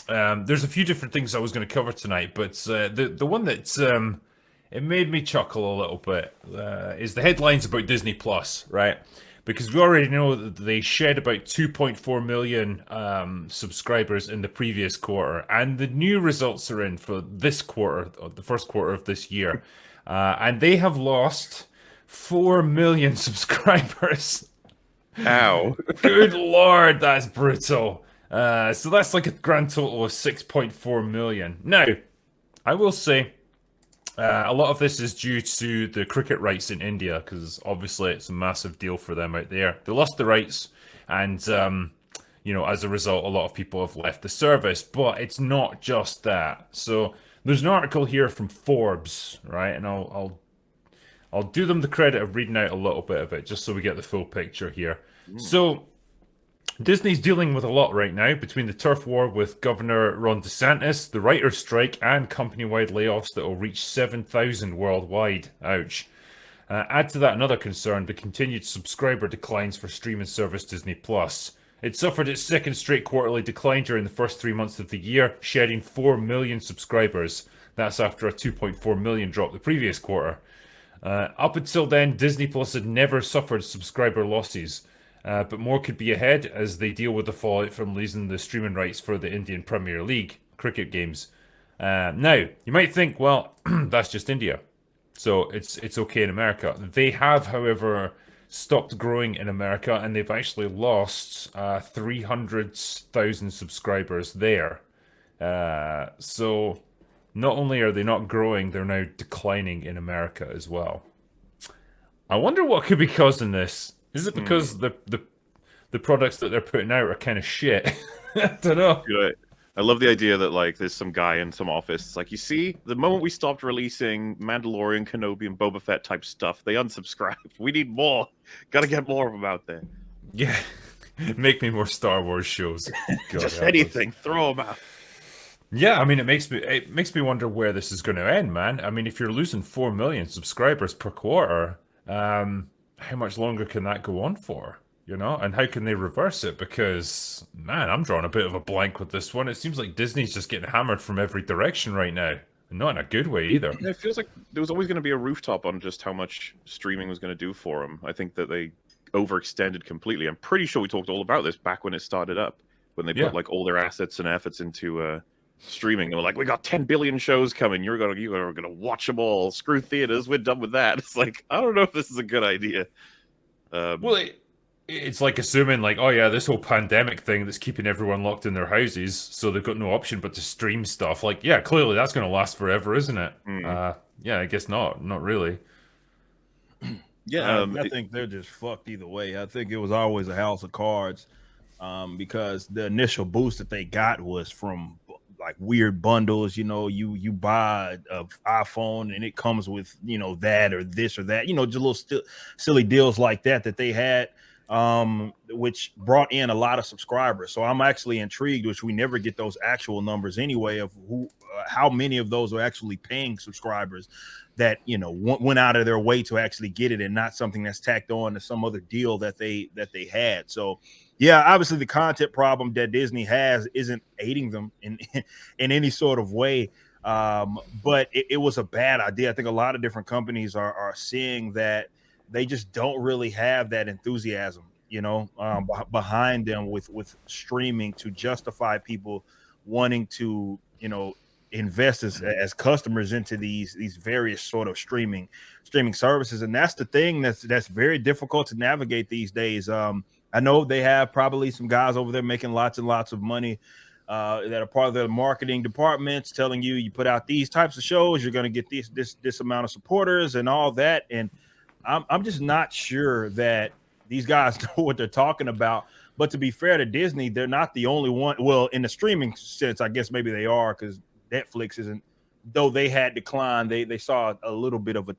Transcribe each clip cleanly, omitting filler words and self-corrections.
There's a few different things I was going to cover tonight, but the one that it made me chuckle a little bit is the headlines about Disney Plus, right? Because we already know that they shed about 2.4 million subscribers in the previous quarter, and the new results are in for this quarter, or the first quarter of this year, and they have lost 4 million subscribers. Ow. Good lord, that's brutal. So that's like a grand total of 6.4 million. Now, I will say a lot of this is due to the cricket rights in India, because obviously it's a massive deal for them out there. They lost the rights, and as a result, a lot of people have left the service. But it's not just that. So there's an article here from Forbes, right? And I'll do them the credit of reading out a little bit of it, just so we get the full picture here. Mm. So Disney's dealing with a lot right now between the turf war with Governor Ron DeSantis, the writer's strike, and company-wide layoffs that will reach 7,000 worldwide. Ouch. Add to that another concern, the continued subscriber declines for streaming service Disney+. Plus. It suffered its second straight quarterly decline during the first 3 months of the year, shedding 4 million subscribers. That's after a 2.4 million drop the previous quarter. Up until then, Disney Plus had never suffered subscriber losses. But more could be ahead as they deal with the fallout from losing the streaming rights for the Indian Premier League cricket games. Now, you might think, well, that's just India, so it's okay in America. They have, however, stopped growing in America, and they've actually lost 300,000 subscribers there. So not only are they not growing, they're now declining in America as well. I wonder what could be causing this. Is it Mm. because the products that they're putting out are kind of shit? I don't know. Good. I love the idea that like there's some guy in some office. It's like, you see, the moment we stopped releasing Mandalorian, Kenobi, and Boba Fett type stuff, they unsubscribed. We need more. Got to get more of them out there. Yeah, make me more Star Wars shows. God Just help us. anything, throw them out. Yeah, I mean, it makes me wonder where this is going to end, man. I mean, if you're losing 4 million subscribers per quarter, how much longer can that go on for? And how can they reverse it? Because, man, I'm drawing a bit of a blank with this one. It seems like Disney's just getting hammered from every direction right now. And not in a good way either. It feels like there was always going to be a rooftop on just how much streaming was going to do for them. I think that they overextended completely. I'm pretty sure we talked all about this back when it started up, when they Yeah. put like all their assets and efforts into streaming. They were like, "We got 10 billion shows coming. You're gonna watch them all. Screw theaters. We're done with that." It's like, I don't know if this is a good idea. Well, it's like assuming, like, oh yeah, this whole pandemic thing that's keeping everyone locked in their houses, so they've got no option but to stream stuff. Like, yeah, clearly that's going to last forever, isn't it? Hmm. Yeah, I guess not. Not really. Yeah. I think they're just fucked either way. I think it was always a house of cards, because the initial boost that they got was from like weird bundles. You buy a iPhone and it comes with that or this or that. Just little silly deals like that they had, which brought in a lot of subscribers. So I'm actually intrigued, which we never get those actual numbers anyway, of how many of those are actually paying subscribers that went out of their way to actually get it, and not something that's tacked on to some other deal that they had. So yeah, obviously the content problem that Disney has isn't aiding them in in any sort of way. But it was a bad idea. I think a lot of different companies are seeing that they just don't really have that enthusiasm, behind them with streaming to justify people wanting to, invest as customers into these various sort of streaming services. And that's the thing that's very difficult to navigate these days. I know they have probably some guys over there making lots and lots of money, that are part of their marketing departments, telling you put out these types of shows, you're going to get this amount of supporters and all that. And I'm just not sure that these guys know what they're talking about. But to be fair to Disney, they're not the only one. Well, in the streaming sense, I guess maybe they are, because Netflix isn't. Though they had declined, they saw a little bit of a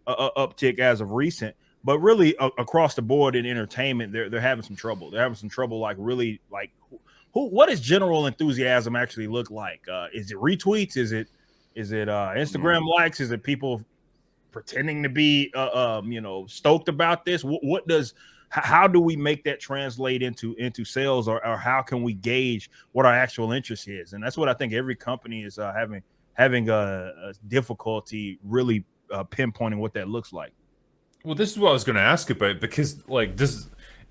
uptick as of recent. But really, across the board in entertainment, they're having some trouble. They're having some trouble, like really, like what does general enthusiasm actually look like? Is it retweets? Is it Instagram likes? Is it people pretending to be stoked about this? how do we make that translate into sales, or how can we gauge what our actual interest is? And that's what I think every company is having a difficulty really pinpointing what that looks like. Well, this is what I was going to ask about, because like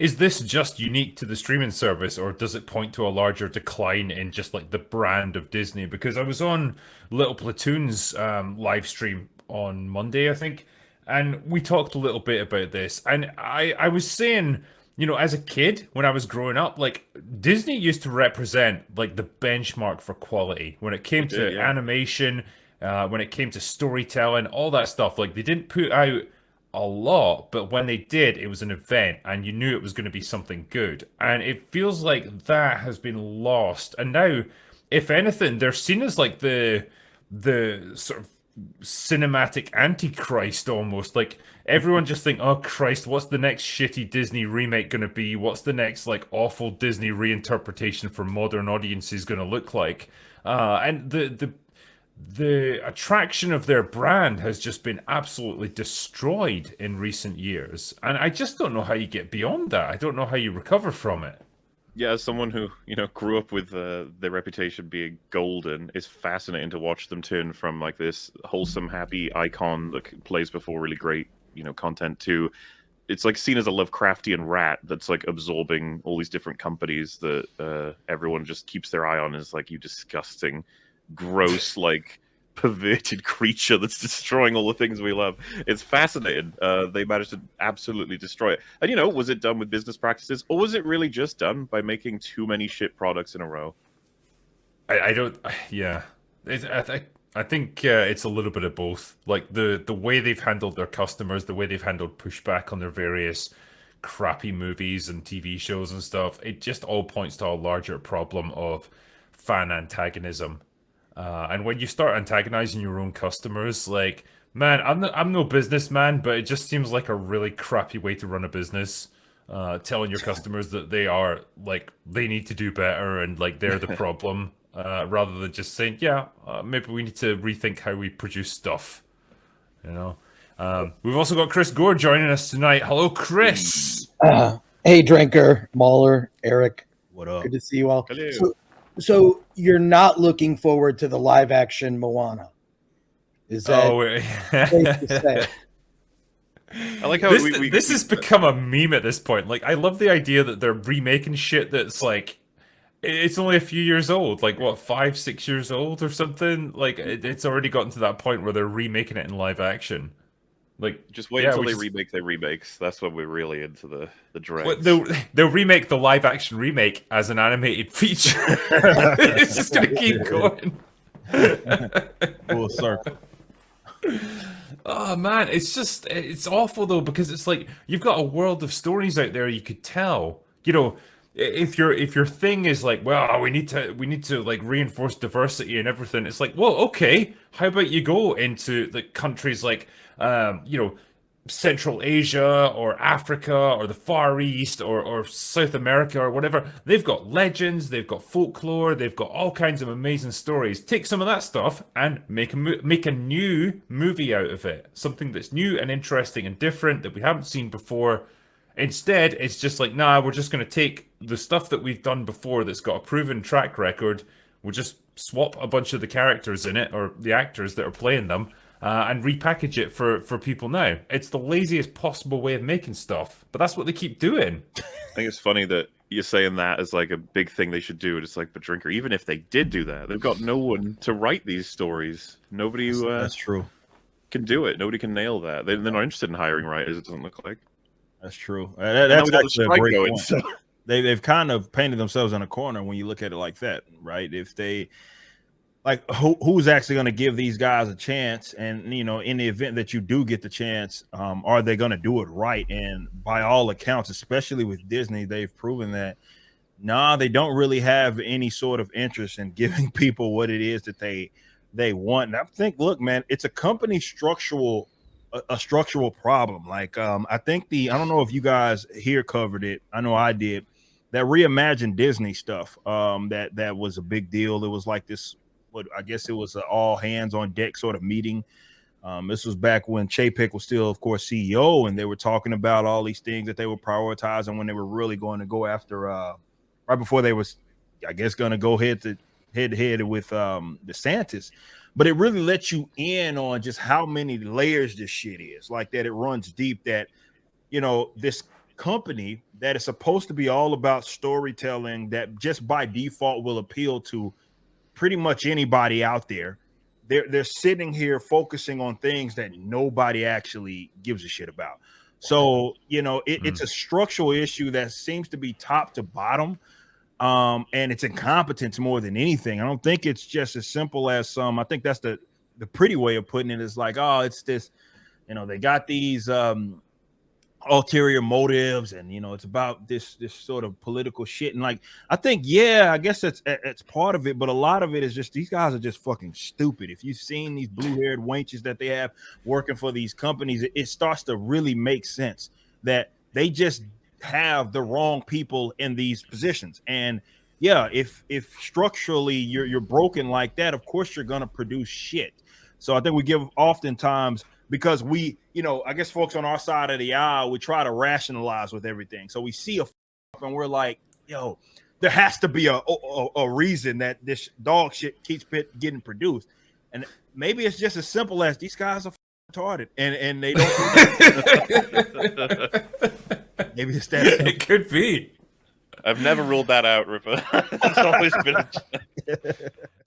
is this just unique to the streaming service, or does it point to a larger decline in just like the brand of Disney? Because I was on Little Platoon's live stream on Monday, I think, and we talked a little bit about this, and I was saying, you know, as a kid when I was growing up, like Disney used to represent like the benchmark for quality when it came to yeah. animation, when it came to storytelling, all that stuff. Like they didn't put out a lot, but when they did, it was an event and you knew it was going to be something good. And it feels like that has been lost. And now, if anything, they're seen as like the sort of cinematic antichrist almost. Like everyone just think, oh Christ, what's the next shitty Disney remake going to be? What's the next like awful Disney reinterpretation for modern audiences going to look like? And the attraction of their brand has just been absolutely destroyed in recent years, and I just don't know how you get beyond that. I don't know how you recover from it. Yeah, as someone who, you know, grew up with their reputation being golden, it's fascinating to watch them turn from like this wholesome, happy icon that plays before really great, you know, content to it's like seen as a Lovecraftian rat that's like absorbing all these different companies that everyone just keeps their eye on as like you disgusting, gross, like perverted creature that's destroying all the things we love. It's fascinating. They managed to absolutely destroy it. And you know, was it done with business practices, or was it really just done by making too many shit products in a row? I don't. Yeah, I think it's a little bit of both. Like the way they've handled their customers, the way they've handled pushback on their various crappy movies and TV shows and stuff. It just all points to a larger problem of fan antagonism. And when you start antagonizing your own customers, like, man, I'm no businessman, but it just seems like a really crappy way to run a business. Telling your customers that they are like they need to do better and like they're the problem, rather than just saying, yeah, maybe we need to rethink how we produce stuff. You know. We've also got Chris Gore joining us tonight. Hello, Chris. Hey, Drinker, Mahler, Eric. What up? Good to see you all. Hello. So you're not looking forward to the live action Moana? Is that safe to say? I like how this has become a meme at this point. Like, I love the idea that they're remaking shit that's like, it's only a few years old. Like, what, 5-6 years old or something? Like, it's already gotten to that point where they're remaking it in live action. Like, just wait yeah, until they remake their remakes. That's when we're really into the dregs. They'll remake the live action remake as an animated feature. It's just gonna keep going. Full circle. Oh man, it's awful though, because it's like you've got a world of stories out there you could tell. You know, if your thing is like, well, we need to like reinforce diversity and everything. It's like, well, okay, how about you go into the countries like you know, Central Asia or Africa or the Far East or South America or whatever. They've got legends, they've got folklore, they've got all kinds of amazing stories. Take some of that stuff and make a new movie out of it. Something that's new and interesting and different that we haven't seen before. Instead, it's just like, nah, we're just going to take the stuff that we've done before that's got a proven track record. We'll just swap a bunch of the characters in it or the actors that are playing them. And repackage it for people now. It's the laziest possible way of making stuff, but that's what they keep doing. I think it's funny that you're saying that as like a big thing they should do. It's like, but Drinker, even if they did do that, they've got no one to write these stories. Nobody who That's true. can do it. Nobody can nail that. They're not interested in hiring writers. It doesn't look like. That's true. That's actually a great point. So. They've kind of painted themselves in a corner when you look at it like that, right? If they like who's actually going to give these guys a chance, and you know, in the event that you do get the chance, are they going to do it right? And by all accounts, especially with Disney, they've proven that they don't really have any sort of interest in giving people what it is that they want. And I think, look, man, it's a company structural problem. Like I think I don't know if you guys here covered it. I know I did. That reimagined Disney stuff, that was a big deal. It was like this. I guess it was an all hands on deck sort of meeting This was back when Chapek was still, of course, CEO, and they were talking about all these things that they were prioritizing when they were really going to go after, right before they was, I guess, going to go head to head with DeSantis. But it really lets you in on just how many layers this shit is, like that it runs deep, that, you know, this company that is supposed to be all about storytelling that just by default will appeal to pretty much anybody out there. They're sitting here focusing on things that nobody actually gives a shit about. So, you know, it's a structural issue that seems to be top to bottom. And it's incompetence more than anything. I don't think it's just as simple as some. I think that's the pretty way of putting it, is like, oh, it's this, you know, they got these ulterior motives, and you know, it's about this sort of political shit. And like, I think, yeah, I guess it's part of it, but a lot of it is just these guys are just fucking stupid. If you've seen these blue-haired wenches that they have working for these companies, it starts to really make sense that they just have the wrong people in these positions. And yeah, if structurally you're broken like that, of course you're gonna produce shit. So I think we give oftentimes, because we, you know, I guess folks on our side of the aisle, we try to rationalize with everything. So we see a and we're like, yo, there has to be a reason that this dog shit keeps getting produced. And maybe it's just as simple as these guys are retarded and they don't. Maybe it's that simple. It could be. I've never ruled that out, Ripa. It's always been